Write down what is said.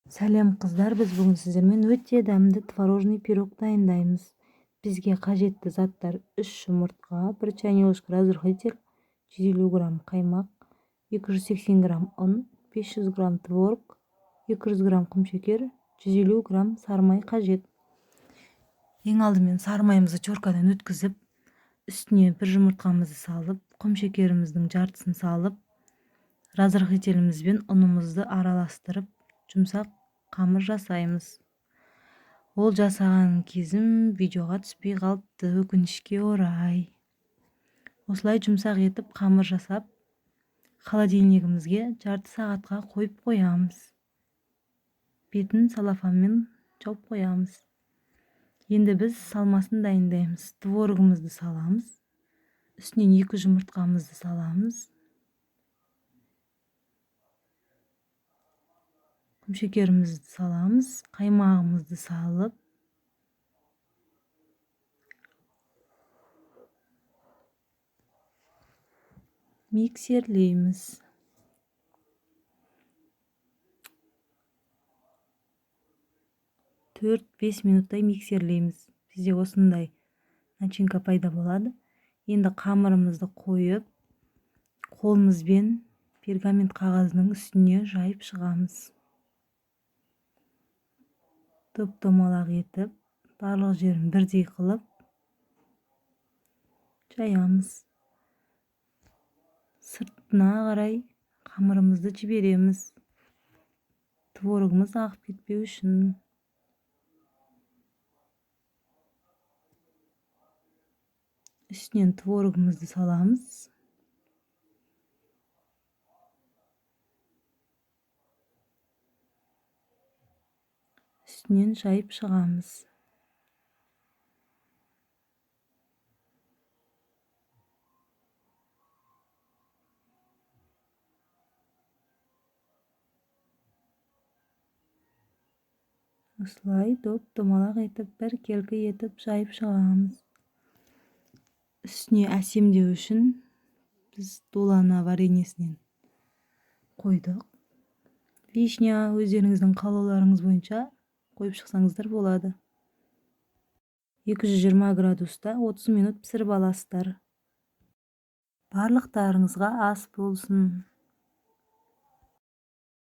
Сәлем қыздар, біз бүгін сіздермен өте дәмді творожный пирог дайындаймыз. Бізге қажетті заттар: 3 жұмыртқа, 1 чайный ложка разрыхлитель, 150 грамм қаймақ, 280 грамм ұн, 500 грамм творог, 200 грамм құмшекер, 150 грамм сармай қажет. Ең алдымен сармайымызды чоркадан өткізіп, үстіне 1 жұмыртқамызды салып, құмшекеріміздің жартысын салып, разрыхлителімізбен ұнымызды араластырып, жұмсақ қамыр жасаймыз. Ол жасаған кезім видеоға түспей қалыпты, өкінішке орай. Осылай жұмсақ етіп қамыр жасап, холодильнигімізге жарты сағатқа қойып қоямыз. Бетін салафанмен жауып қоямыз. Енді біз салмасын дайындаймыз. Творогымызды саламыз. Үстінен 2 жұмыртқамызды саламыз. Құмшекерімізді саламыз. Қаймағымызды салып, миксерлейміз. Төрт-бес минуттай миксерлейміз. Бізде осындай начинка пайда болады. Енді қамырымызды қойып, қолымызбен пергамент қағаздың үстіне жайып шығамыз. Топ-томалақ етіп, барлық жерін бірдей қылып жаямыз. Сыртына қарай қамырымызды жібереміз. Творогымыз ағып кетпеу үшін. Үстінен творогымызды саламыз. Үстінен жайып шығамыз. Осылай топ-томалақ етіп, біркелкі етіп жайып шығамыз. Үстіне әсемдеу үшін біз долана вареньесінен қойдық. Вишня өздеріңіздің қалауларыңыз бойынша қойып шықсаңыздар болады. 220 градуста 30 минут пісіріп аласыздар. Барлықтарыңызға ас болсын.